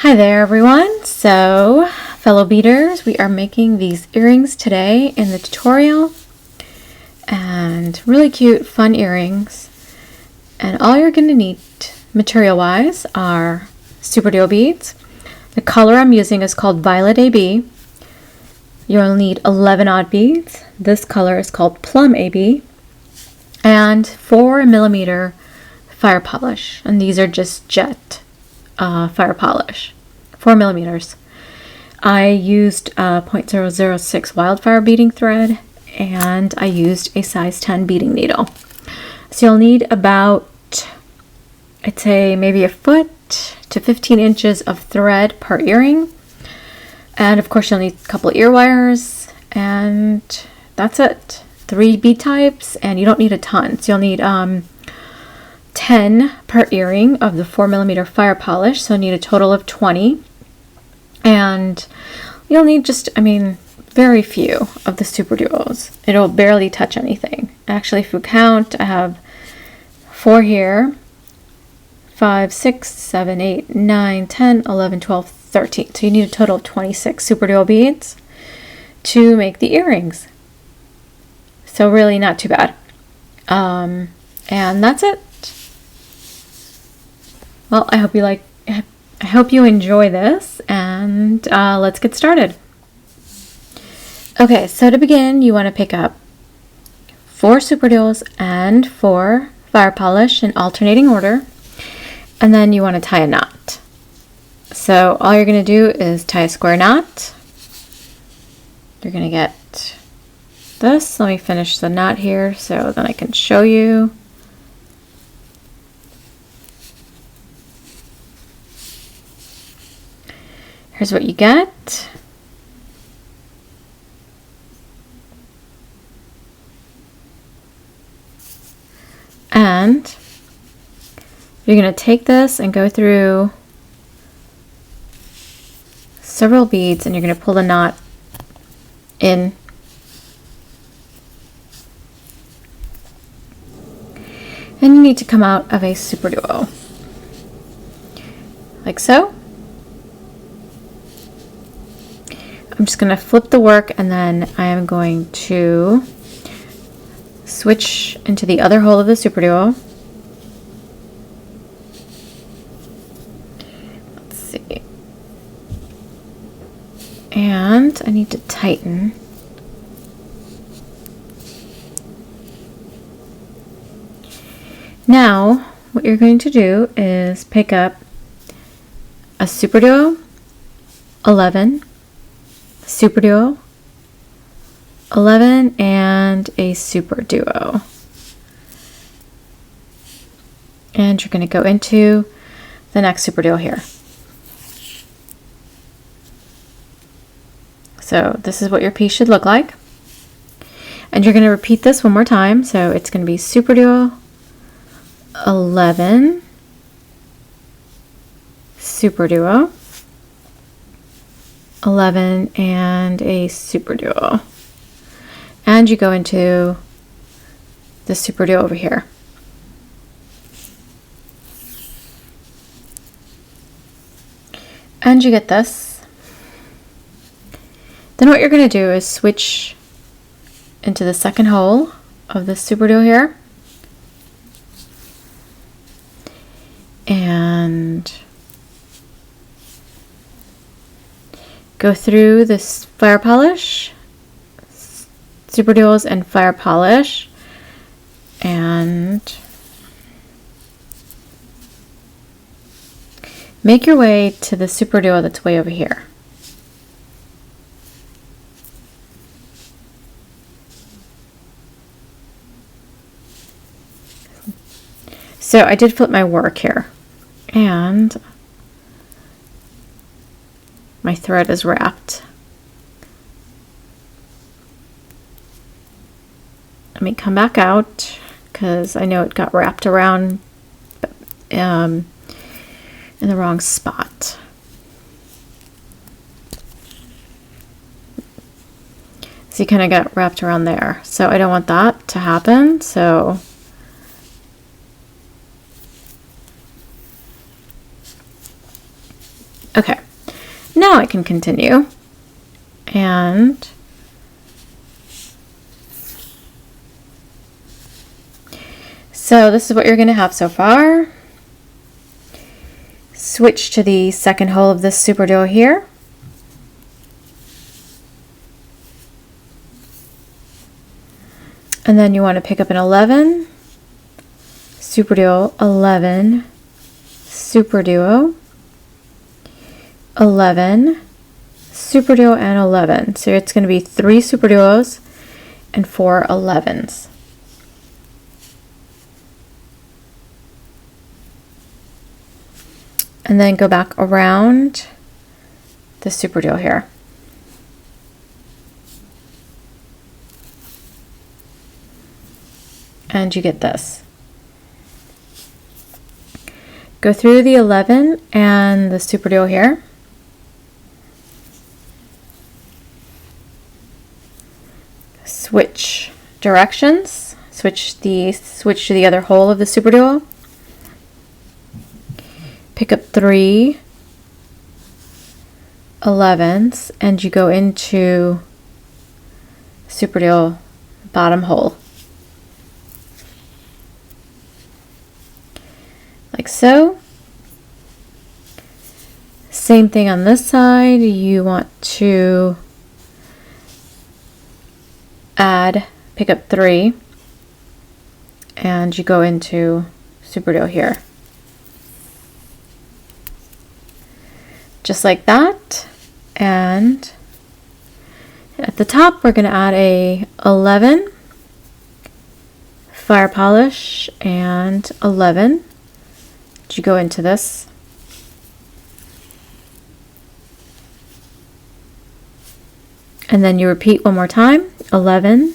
Hi there everyone. So, fellow beaders, we are making these earrings today in the tutorial, and really cute, fun earrings. And all you're going to need material wise are superduo beads. The color I'm using is called Violet AB. You'll need 11 odd beads. This color is called Plum AB, and 4mm fire polish, and these are just jet fire polish, 4mm. I used 0.006 wildfire beading thread, and I used a size 10 beading needle. So you'll need about, I'd say maybe a foot to 15 inches of thread per earring, and of course you'll need a couple ear wires, and that's it. 3 bead types, and you don't need a ton. So you'll need 10 per earring of the 4mm fire polish, so you need a total of 20. And you'll need just, very few of the superduos. It'll barely touch anything. Actually, if you count, I have 4 here, 5, 6, 7, 8, 9, 10, 11, 12, 13. So you need a total of 26 superduo beads to make the earrings. So really not too bad. And that's it. Well, I hope you enjoy this, and let's get started. Okay, so to begin, you want to pick up 4 superduos and 4 fire polish in alternating order, and then you want to tie a knot. So all you're going to do is tie a square knot. You're going to get this. Let me finish the knot here so then I can show you. Here's what you get. And you're going to take this and go through several beads, and you're going to pull the knot in. And you need to come out of a superduo, like so. I'm just going to flip the work, and then I am going to switch into the other hole of the superduo. Let's see. And I need to tighten. Now, what you're going to do is pick up a superduo, 11, superduo, 11, and a superduo. And you're going to go into the next superduo here. So this is what your piece should look like. And you're going to repeat this one more time. So it's going to be superduo, 11, superduo, 11, and a superduo. And you go into the superduo over here. And you get this. Then what you're going to do is switch into the second hole of this superduo here. And go through this fire polish, superduos and fire polish, and make your way to the superduo that's way over here. So I did flip my work here, and my thread is wrapped. Let me come back out because I know it got wrapped around in the wrong spot. So you kind of got wrapped around there. So I don't want that to happen. So Okay, now I can continue. And so this is what you're going to have so far. Switch to the second hole of this superduo here. And then you want to pick up an 11, superduo, 11, superduo, 11, superduo, and 11. So it's going to be 3 superduos and 4 11s. And then go back around the superduo here. And you get this. Go through the 11 and the superduo here. Switch directions. Switch to the other hole of the superduo. Pick up 3 11s and you go into superduo bottom hole. Like so. Same thing on this side. You want to pick up 3 and you go into superduo here. Just like that. And at the top we're going to add a 11 fire polish and 11. You go into this. And then you repeat one more time. 11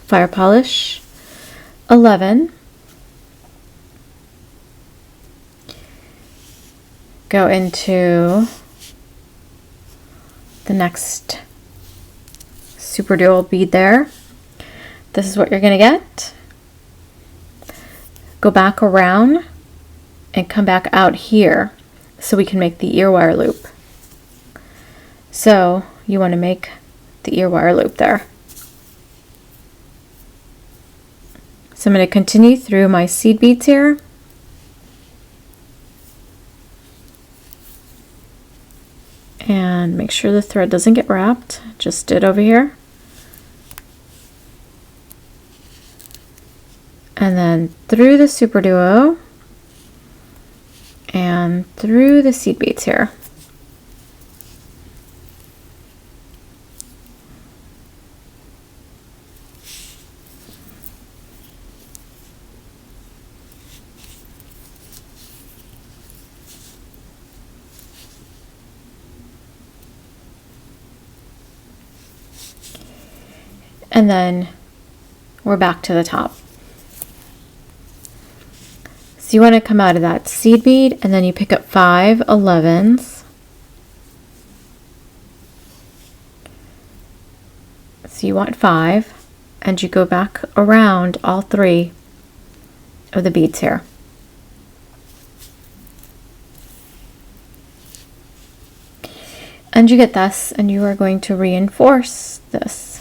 fire polish, 11. Go into the next superduo bead there. This is what you're going to get. Go back around and come back out here so we can make the ear wire loop. So you want to make the ear wire loop there. So I'm going to continue through my seed beads here. And make sure the thread doesn't get wrapped. Just did over here. And then through the superduo and through the seed beads here. And then we're back to the top. So you want to come out of that seed bead and then you pick up 5 11s. So you want 5 and you go back around all 3 of the beads here. And you get this, and you are going to reinforce this.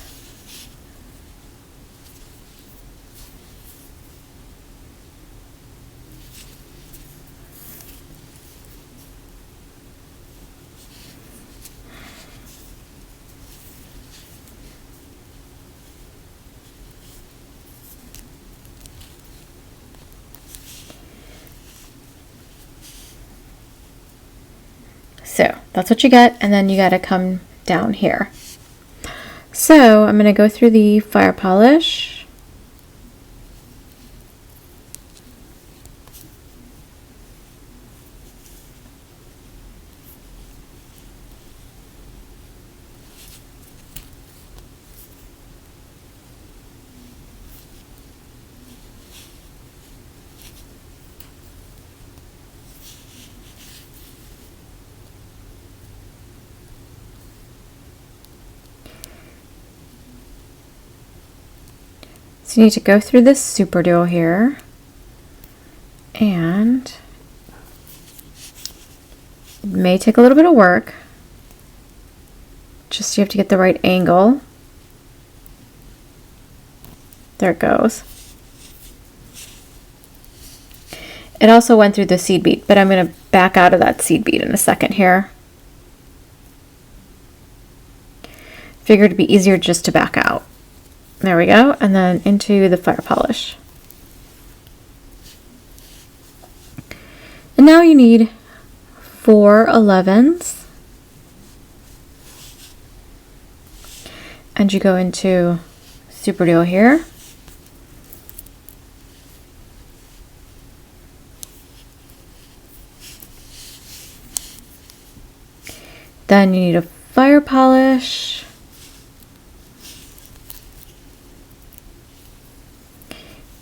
So that's what you get, and then you got to come down here. So I'm going to go through the fire polish. So you need to go through this superduo here and It may take a little bit of work. Just you have to get the right angle. There it goes. It also went through the seed bead, but I'm going to back out of that seed bead in a second here. Figured it'd be easier just to back out. There we go, and then into the fire polish. And now you need 4 11s. And you go into superduo here. Then you need a fire polish.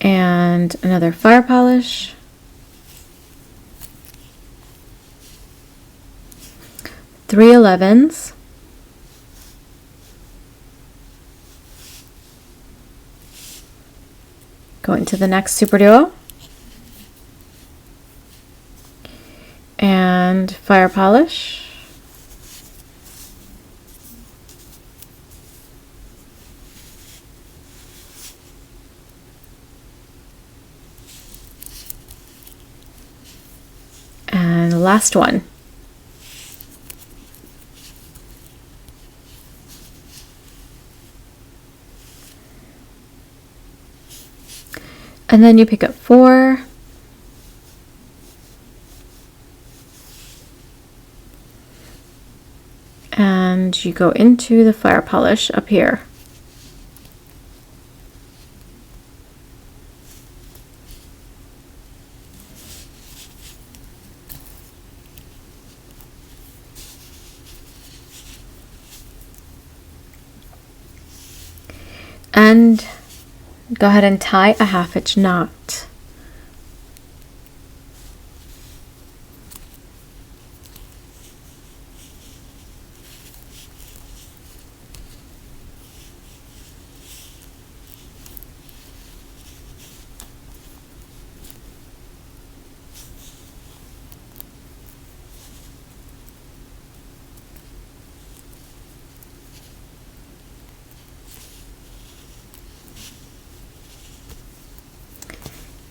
And another fire polish. Three 11s. Go into the next superduo. And fire polish. And the last one. And then you pick up 4. And you go into the fire polish up here. And go ahead and tie a 1/2 inch knot.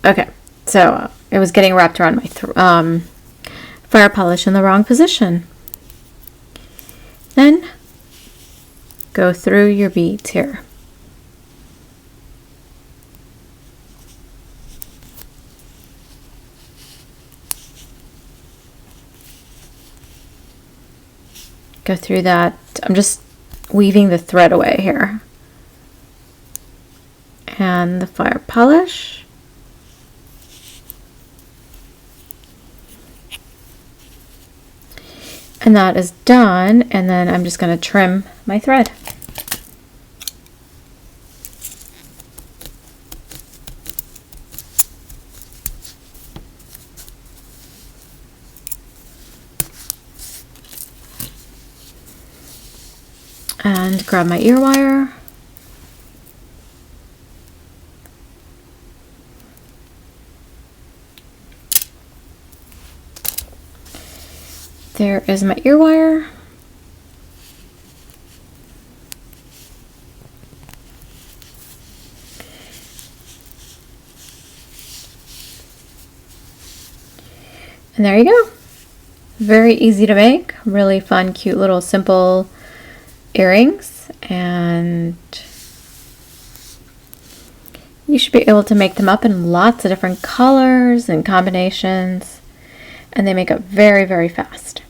Okay, so it was getting wrapped around my fire polish in the wrong position. Then go through your beads here. Go through that. I'm just weaving the thread away here. And the fire polish. And that is done, and then I'm just going to trim my thread. And grab my ear wire. There is my ear wire. And there you go. Very easy to make. Really fun, cute little simple earrings. And you should be able to make them up in lots of different colors and combinations. And they make up very, very fast.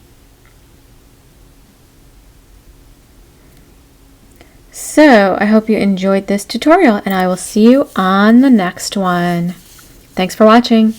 So I hope you enjoyed this tutorial, and I will see you on the next one. Thanks for watching.